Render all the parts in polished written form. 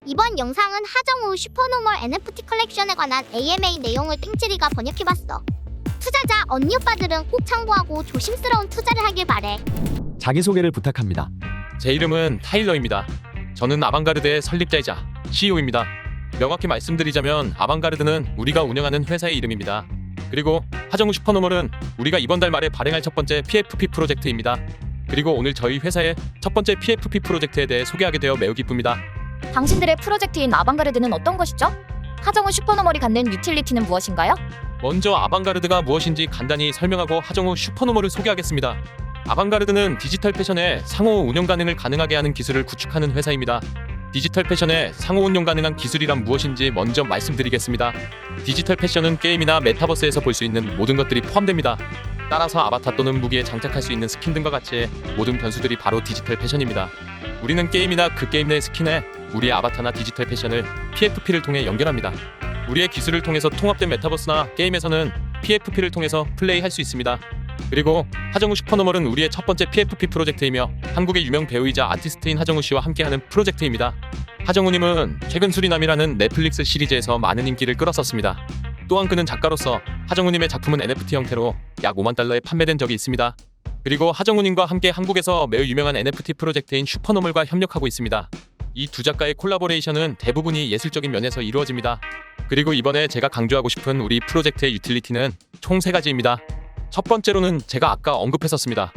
이번 영상은 하정우 슈퍼노멀 NFT 컬렉션에 관한 AMA 내용을 땡찌리가 번역해봤어. 투자자 언니 오빠들은 꼭 참고하고 조심스러운 투자를 하길 바래. 자기소개를 부탁합니다. 제 이름은 타일러입니다. 저는 아방가르드의 설립자이자 CEO입니다. 명확히 말씀드리자면 아방가르드는 우리가 운영하는 회사의 이름입니다. 그리고 하정우 슈퍼노멀은 우리가 이번 달 말에 발행할 첫 번째 PFP 프로젝트입니다. 그리고 오늘 저희 회사의 첫 번째 PFP 프로젝트에 대해 소개하게 되어 매우 기쁩니다. 당신들의 프로젝트인 아방가르드는 어떤 것이죠? 하정우 슈퍼노멀이 갖는 유틸리티는 무엇인가요? 먼저 아방가르드가 무엇인지 간단히 설명하고 하정우 슈퍼노멀을 소개하겠습니다. 아방가르드는 디지털 패션의 상호 운영 가능을 가능하게 하는 기술을 구축하는 회사입니다. 디지털 패션의 상호 운용 가능한 기술이란 무엇인지 먼저 말씀드리겠습니다. 디지털 패션은 게임이나 메타버스에서 볼 수 있는 모든 것들이 포함됩니다. 따라서 아바타 또는 무기에 장착할 수 있는 스킨 등과 같이 모든 변수들이 바로 디지털 패션입니다. 우리는 게임이나 그 게임 내 스킨에 우리의 아바타나 디지털 패션을 PFP를 통해 연결합니다. 우리의 기술을 통해서 통합된 메타버스나 게임에서는 PFP를 통해서 플레이할 수 있습니다. 그리고 하정우 슈퍼노멀은 우리의 첫 번째 PFP 프로젝트이며 한국의 유명 배우이자 아티스트인 하정우 씨와 함께하는 프로젝트입니다. 하정우님은 최근 수리남이라는 넷플릭스 시리즈에서 많은 인기를 끌었었습니다. 또한 그는 작가로서 하정우님의 작품은 NFT 형태로 약 5만 달러에 판매된 적이 있습니다. 그리고 하정우님과 함께 한국에서 매우 유명한 NFT 프로젝트인 슈퍼노멀과 협력하고 있습니다. 이 두 작가의 콜라보레이션은 대부분이 예술적인 면에서 이루어집니다. 그리고 이번에 제가 강조하고 싶은 우리 프로젝트의 유틸리티는 총 3가지입니다. 첫 번째로는 제가 아까 언급했었습니다.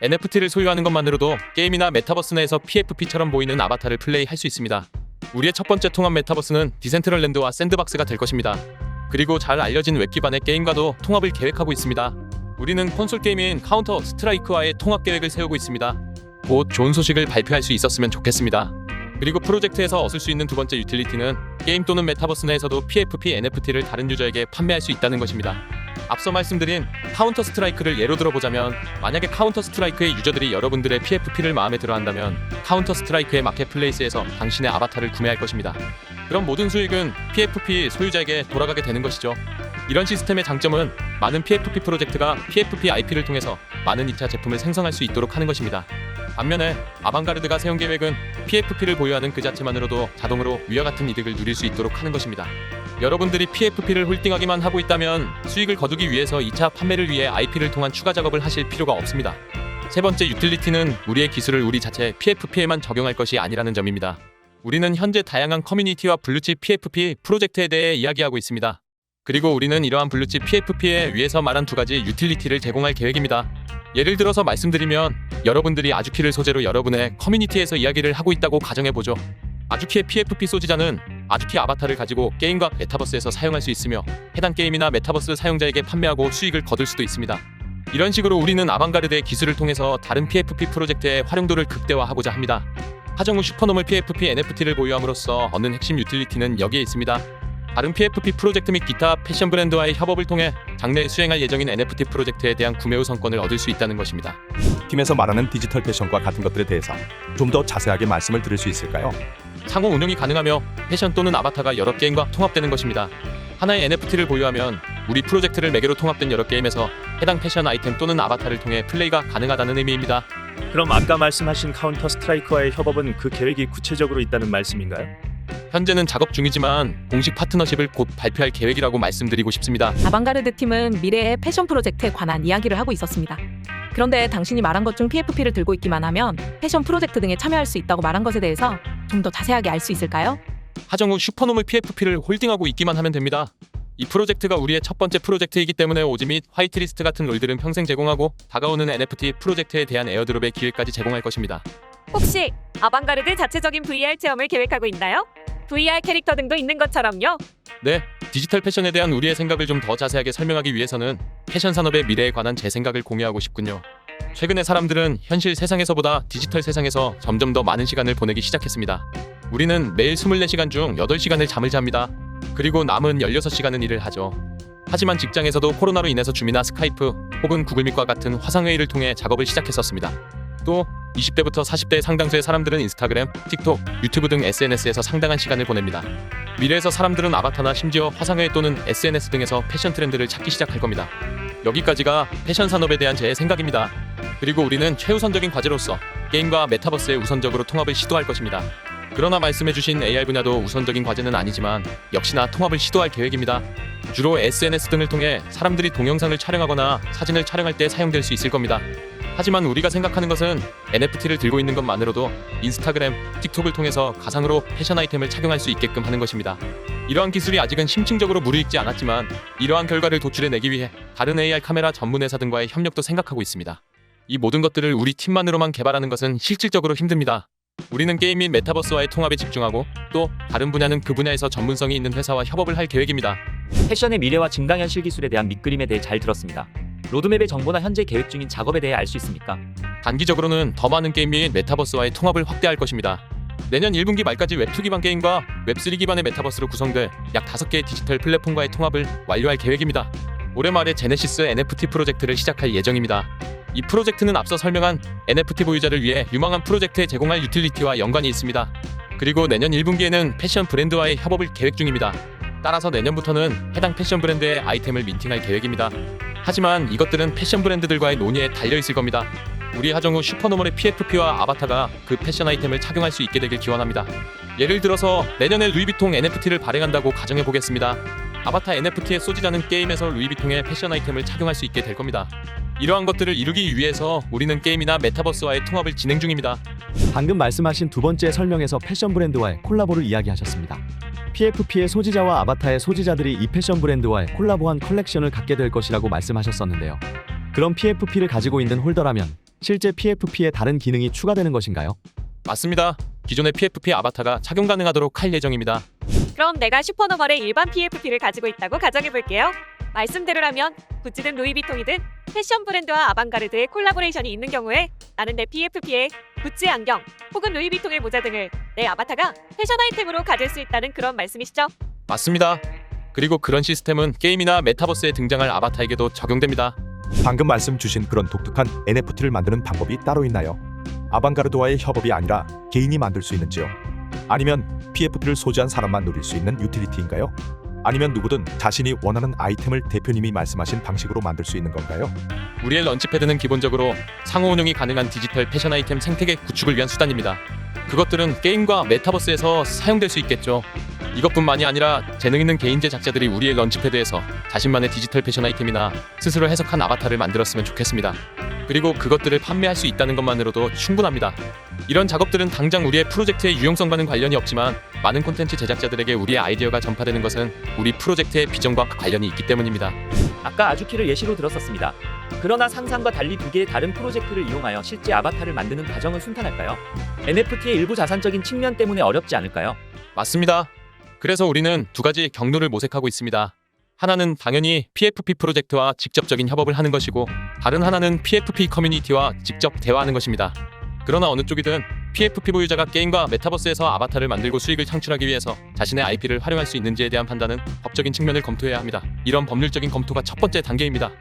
NFT를 소유하는 것만으로도 게임이나 메타버스 내에서 PFP처럼 보이는 아바타를 플레이할 수 있습니다. 우리의 첫 번째 통합 메타버스는 디센트럴랜드와 샌드박스가 될 것입니다. 그리고 잘 알려진 웹 기반의 게임과도 통합을 계획하고 있습니다. 우리는 콘솔 게임인 카운터 스트라이크와의 통합 계획을 세우고 있습니다. 곧 좋은 소식을 발표할 수 있었으면 좋겠습니다. 그리고 프로젝트에서 얻을 수 있는 두 번째 유틸리티는 게임 또는 메타버스 내에서도 PFP NFT를 다른 유저에게 판매할 수 있다는 것입니다. 앞서 말씀드린 카운터 스트라이크를 예로 들어보자면 만약에 카운터 스트라이크의 유저들이 여러분들의 PFP를 마음에 들어한다면 카운터 스트라이크의 마켓플레이스에서 당신의 아바타를 구매할 것입니다. 그럼 모든 수익은 PFP 소유자에게 돌아가게 되는 것이죠. 이런 시스템의 장점은 많은 PFP 프로젝트가 PFP IP를 통해서 많은 2차 제품을 생성할 수 있도록 하는 것입니다. 반면에 아방가르드가 세운 계획은 PFP를 보유하는 그 자체만으로도 자동으로 위와 같은 이득을 누릴 수 있도록 하는 것입니다. 여러분들이 PFP를 홀딩하기만 하고 있다면 수익을 거두기 위해서 2차 판매를 위해 IP를 통한 추가 작업을 하실 필요가 없습니다. 세 번째 유틸리티는 우리의 기술을 우리 자체 PFP에만 적용할 것이 아니라는 점입니다. 우리는 현재 다양한 커뮤니티와 블루칩 PFP 프로젝트에 대해 이야기하고 있습니다. 그리고 우리는 이러한 블루칩 PFP에 위에서 말한 2가지 유틸리티를 제공할 계획입니다. 예를 들어서 말씀드리면 여러분들이 아주키를 소재로 여러분의 커뮤니티에서 이야기를 하고 있다고 가정해보죠. 아주키의 PFP 소지자는 아주키 아바타를 가지고 게임과 메타버스에서 사용할 수 있으며 해당 게임이나 메타버스 사용자에게 판매하고 수익을 거둘 수도 있습니다. 이런 식으로 우리는 아방가르드의 기술을 통해서 다른 PFP 프로젝트의 활용도를 극대화하고자 합니다. 하정우 슈퍼노멀 PFP NFT를 보유함으로써 얻는 핵심 유틸리티는 여기에 있습니다. 다른 PFP 프로젝트 및 기타 패션 브랜드와의 협업을 통해 장래에 수행할 예정인 NFT 프로젝트에 대한 구매 우선권을 얻을 수 있다는 것입니다. 팀에서 말하는 디지털 패션과 같은 것들에 대해서 좀 더 자세하게 말씀을 드릴 수 있을까요? 상호 운용이 가능하며 패션 또는 아바타가 여러 게임과 통합되는 것입니다. 하나의 NFT를 보유하면 우리 프로젝트를 매개로 통합된 여러 게임에서 해당 패션 아이템 또는 아바타를 통해 플레이가 가능하다는 의미입니다. 그럼 아까 말씀하신 카운터 스트라이크와의 협업은 그 계획이 구체적으로 있다는 말씀인가요? 현재는 작업 중이지만 공식 파트너십을 곧 발표할 계획이라고 말씀드리고 싶습니다. 아방가르드 팀은 미래의 패션 프로젝트에 관한 이야기를 하고 있었습니다. 그런데 당신이 말한 것 중 PFP를 들고 있기만 하면 패션 프로젝트 등에 참여할 수 있다고 말한 것에 대해서 좀 더 자세하게 알 수 있을까요? 하정우 슈퍼노멀 PFP를 홀딩하고 있기만 하면 됩니다. 이 프로젝트가 우리의 첫 번째 프로젝트이기 때문에 오지 및 화이트리스트 같은 롤들은 평생 제공하고 다가오는 NFT 프로젝트에 대한 에어드롭의 기회까지 제공할 것입니다. 혹시 아방가르드 자체적인 VR 체험을 계획하고 있나요? VR 캐릭터 등도 있는 것처럼요. 네, 디지털 패션에 대한 우리의 생각을 좀 더 자세하게 설명하기 위해서는 패션 산업의 미래에 관한 제 생각을 공유하고 싶군요. 최근에 사람들은 현실 세상에서보다 디지털 세상에서 점점 더 많은 시간을 보내기 시작했습니다. 우리는 매일 24시간 중 8시간을 잠을 잡니다. 그리고 남은 16시간은 일을 하죠. 하지만 직장에서도 코로나로 인해서 줌이나 스카이프 혹은 구글밋과 같은 화상회의를 통해 작업을 시작했었습니다. 또 20대부터 40대의 상당수의 사람들은 인스타그램, 틱톡, 유튜브 등 SNS에서 상당한 시간을 보냅니다. 미래에서 사람들은 아바타나 심지어 화상회의 또는 SNS 등에서 패션 트렌드를 찾기 시작할 겁니다. 여기까지가 패션 산업에 대한 제 생각입니다. 그리고 우리는 최우선적인 과제로서 게임과 메타버스의 우선적으로 통합을 시도할 것입니다. 그러나 말씀해주신 AR 분야도 우선적인 과제는 아니지만 역시나 통합을 시도할 계획입니다. 주로 SNS 등을 통해 사람들이 동영상을 촬영하거나 사진을 촬영할 때 사용될 수 있을 겁니다. 하지만 우리가 생각하는 것은 NFT를 들고 있는 것만으로도 인스타그램, 틱톡을 통해서 가상으로 패션 아이템을 착용할 수 있게끔 하는 것입니다. 이러한 기술이 아직은 심층적으로 무르익지 않았지만 이러한 결과를 도출해내기 위해 다른 AR 카메라 전문 회사 등과의 협력도 생각하고 있습니다. 이 모든 것들을 우리 팀만으로만 개발하는 것은 실질적으로 힘듭니다. 우리는 게임 및 메타버스와의 통합에 집중하고 또 다른 분야는 그 분야에서 전문성이 있는 회사와 협업을 할 계획입니다. 패션의 미래와 증강현실 기술에 대한 밑그림에 대해 잘 들었습니다. 로드맵의 정보나 현재 계획 중인 작업에 대해 알 수 있습니까? 단기적으로는 더 많은 게임 및 메타버스와의 통합을 확대할 것입니다. 내년 1분기 말까지 웹2 기반 게임과 웹3 기반의 메타버스로 구성될 약 5개의 디지털 플랫폼과의 통합을 완료할 계획입니다. 올해 말에 제네시스 NFT 프로젝트를 시작할 예정입니다. 이 프로젝트는 앞서 설명한 NFT 보유자를 위해 유망한 프로젝트에 제공할 유틸리티와 연관이 있습니다. 그리고 내년 1분기에는 패션 브랜드와의 협업을 계획 중입니다. 따라서 내년부터는 해당 패션 브랜드의 아이템을 민팅할 계획입니다. 하지만 이것들은 패션 브랜드들과의 논의에 달려있을 겁니다. 우리 하정우 슈퍼노멀의 PFP와 아바타가 그 패션 아이템을 착용할 수 있게 되길 기원합니다. 예를 들어서 내년에 루이비통 NFT를 발행한다고 가정해보겠습니다. 아바타 NFT의 소지자는 게임에서 루이비통의 패션 아이템을 착용할 수 있게 될 겁니다. 이러한 것들을 이루기 위해서 우리는 게임이나 메타버스와의 통합을 진행 중입니다. 방금 말씀하신 두 번째 설명에서 패션 브랜드와의 콜라보를 이야기하셨습니다. PFP의 소지자와 아바타의 소지자들이 이 패션 브랜드와의 콜라보한 컬렉션을 갖게 될 것이라고 말씀하셨었는데요. 그럼 PFP를 가지고 있는 홀더라면 실제 PFP에 다른 기능이 추가되는 것인가요? 맞습니다. 기존의 PFP 아바타가 착용 가능하도록 할 예정입니다. 그럼 내가 슈퍼노멀의 일반 PFP를 가지고 있다고 가정해볼게요. 말씀대로라면 구찌든 루이비통이든 패션 브랜드와 아방가르드의 콜라보레이션이 있는 경우에 나는 내 PFP에 구찌 안경 혹은 루이비통의 모자 등을 내 아바타가 패션 아이템으로 가질 수 있다는 그런 말씀이시죠? 맞습니다. 그리고 그런 시스템은 게임이나 메타버스에 등장할 아바타에게도 적용됩니다. 방금 말씀 주신 그런 독특한 NFT를 만드는 방법이 따로 있나요? 아방가르드와의 협업이 아니라 개인이 만들 수 있는지요? 아니면 PFP를 소지한 사람만 누릴 수 있는 유틸리티인가요? 아니면 누구든 자신이 원하는 아이템을 대표님이 말씀하신 방식으로 만들 수 있는 건가요? 우리의 런치패드는 기본적으로 상호 운용이 가능한 디지털 패션 아이템 생태계 구축을 위한 수단입니다. 그것들은 게임과 메타버스에서 사용될 수 있겠죠. 이것뿐만이 아니라 재능 있는 개인 제작자들이 우리의 런치패드에서 자신만의 디지털 패션 아이템이나 스스로 해석한 아바타를 만들었으면 좋겠습니다. 그리고 그것들을 판매할 수 있다는 것만으로도 충분합니다. 이런 작업들은 당장 우리의 프로젝트의 유용성과는 관련이 없지만 많은 콘텐츠 제작자들에게 우리의 아이디어가 전파되는 것은 우리 프로젝트의 비전과 관련이 있기 때문입니다. 아까 아주키를 예시로 들었었습니다. 그러나 상상과 달리 두 개의 다른 프로젝트를 이용하여 실제 아바타를 만드는 과정은 순탄할까요? NFT의 일부 자산적인 측면 때문에 어렵지 않을까요? 맞습니다. 그래서 우리는 두 가지 경로를 모색하고 있습니다. 하나는 당연히 PFP 프로젝트와 직접적인 협업을 하는 것이고 다른 하나는 PFP 커뮤니티와 직접 대화하는 것입니다. 그러나 어느 쪽이든 PFP 보유자가 게임과 메타버스에서 아바타를 만들고 수익을 창출하기 위해서 자신의 IP를 활용할 수 있는지에 대한 판단은 법적인 측면을 검토해야 합니다. 이런 법률적인 검토가 첫 번째 단계입니다.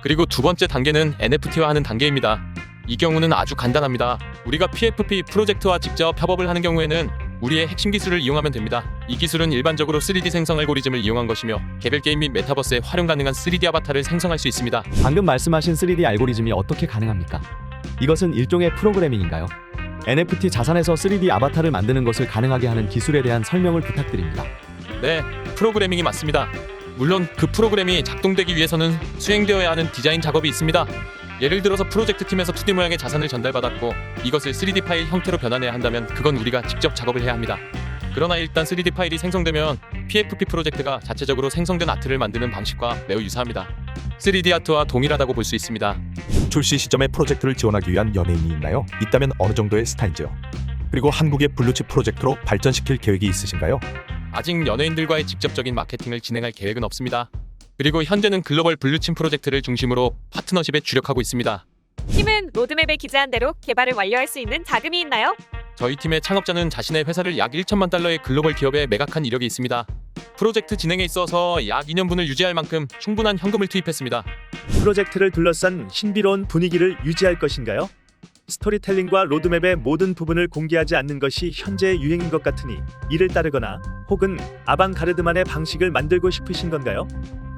그리고 두 번째 단계는 NFT화하는 단계입니다. 이 경우는 아주 간단합니다. 우리가 PFP 프로젝트와 직접 협업을 하는 경우에는 우리의 핵심 기술을 이용하면 됩니다. 이 기술은 일반적으로 3D 생성 알고리즘을 이용한 것이며 개별 게임 및 메타버스에 활용 가능한 3D 아바타를 생성할 수 있습니다. 방금 말씀하신 3D 알고리즘이 어떻게 가능합니까? 이것은 일종의 프로그래밍인가요? NFT 자산에서 3D 아바타를 만드는 것을 가능하게 하는 기술에 대한 설명을 부탁드립니다. 네, 프로그래밍이 맞습니다. 물론 그 프로그램이 작동되기 위해서는 수행되어야 하는 디자인 작업이 있습니다. 예를 들어서 프로젝트 팀에서 2D 모양의 자산을 전달받았고 이것을 3D 파일 형태로 변환해야 한다면 그건 우리가 직접 작업을 해야 합니다. 그러나 일단 3D 파일이 생성되면 PFP 프로젝트가 자체적으로 생성된 아트를 만드는 방식과 매우 유사합니다. 3D 아트와 동일하다고 볼 수 있습니다. 출시 시점에 프로젝트를 지원하기 위한 연예인이 있나요? 있다면 어느 정도의 스타인지요? 그리고 한국의 블루칩 프로젝트로 발전시킬 계획이 있으신가요? 아직 연예인들과의 직접적인 마케팅을 진행할 계획은 없습니다. 그리고 현재는 글로벌 블루칩 프로젝트를 중심으로 파트너십에 주력하고 있습니다. 팀은 로드맵에 기재한 대로 개발을 완료할 수 있는 자금이 있나요? 저희 팀의 창업자는 자신의 회사를 약 1천만 달러의 글로벌 기업에 매각한 이력이 있습니다. 프로젝트 진행에 있어서 약 2년분을 유지할 만큼 충분한 현금을 투입했습니다. 프로젝트를 둘러싼 신비로운 분위기를 유지할 것인가요? 스토리텔링과 로드맵의 모든 부분을 공개하지 않는 것이 현재의 유행인 것 같으니 이를 따르거나 혹은 아방가르드만의 방식을 만들고 싶으신 건가요?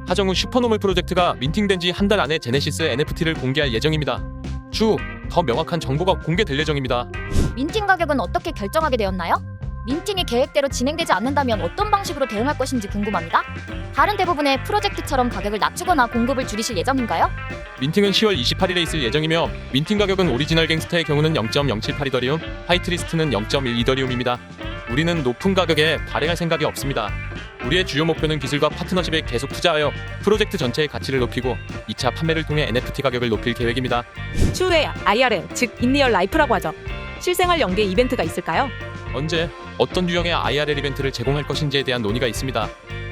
하정우 슈퍼노멀 프로젝트가 민팅된 지 한 달 안에 제네시스 NFT를 공개할 예정입니다. 추후 더 명확한 정보가 공개될 예정입니다. 민팅 가격은 어떻게 결정하게 되었나요? 민팅이 계획대로 진행되지 않는다면 어떤 방식으로 대응할 것인지 궁금합니다. 다른 대부분의 프로젝트처럼 가격을 낮추거나 공급을 줄이실 예정인가요? 민팅은 10월 28일에 있을 예정이며 민팅 가격은 오리지널 갱스터의 경우는 0.078 이더리움, 화이트리스트는 0.1 이더리움입니다. 우리는 높은 가격에 발행할 생각이 없습니다. 우리의 주요 목표는 기술과 파트너십에 계속 투자하여 프로젝트 전체의 가치를 높이고 2차 판매를 통해 NFT 가격을 높일 계획입니다. 추후에 IRL, 즉 인리얼 라이프라고 하죠. 실생활 연계 이벤트가 있을까요? 언제 어떤 유형의 IRL 이벤트를 제공할 것인지에 대한 논의가 있습니다.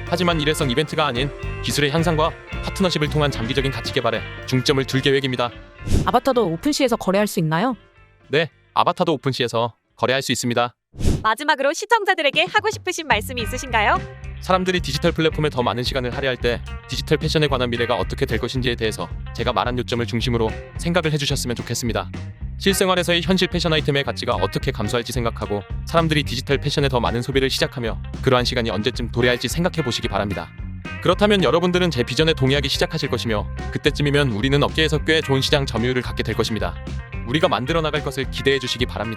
하지만 일회성 이벤트가 아닌 기술의 향상과 파트너십을 통한 장기적인 가치 개발에 중점을 둘 계획입니다. 아바타도 오픈시에서 거래할 수 있나요? 네, 아바타도 오픈시에서 거래할 수 있습니다. 마지막으로 시청자들에게 하고 싶으신 말씀이 있으신가요? 사람들이 디지털 플랫폼에 더 많은 시간을 할애할 때 디지털 패션에 관한 미래가 어떻게 될 것인지에 대해서 제가 말한 요점을 중심으로 생각을 해주셨으면 좋겠습니다. 실생활에서의 현실 패션 아이템의 가치가 어떻게 감소할지 생각하고 사람들이 디지털 패션에 더 많은 소비를 시작하며 그러한 시간이 언제쯤 도래할지 생각해 보시기 바랍니다. 그렇다면 여러분들은 제 비전에 동의하기 시작하실 것이며 그때쯤이면 우리는 업계에서 꽤 좋은 시장 점유율을 갖게 될 것입니다. 우리가 만들어 나갈 것을 기대해 주시기 바랍니다.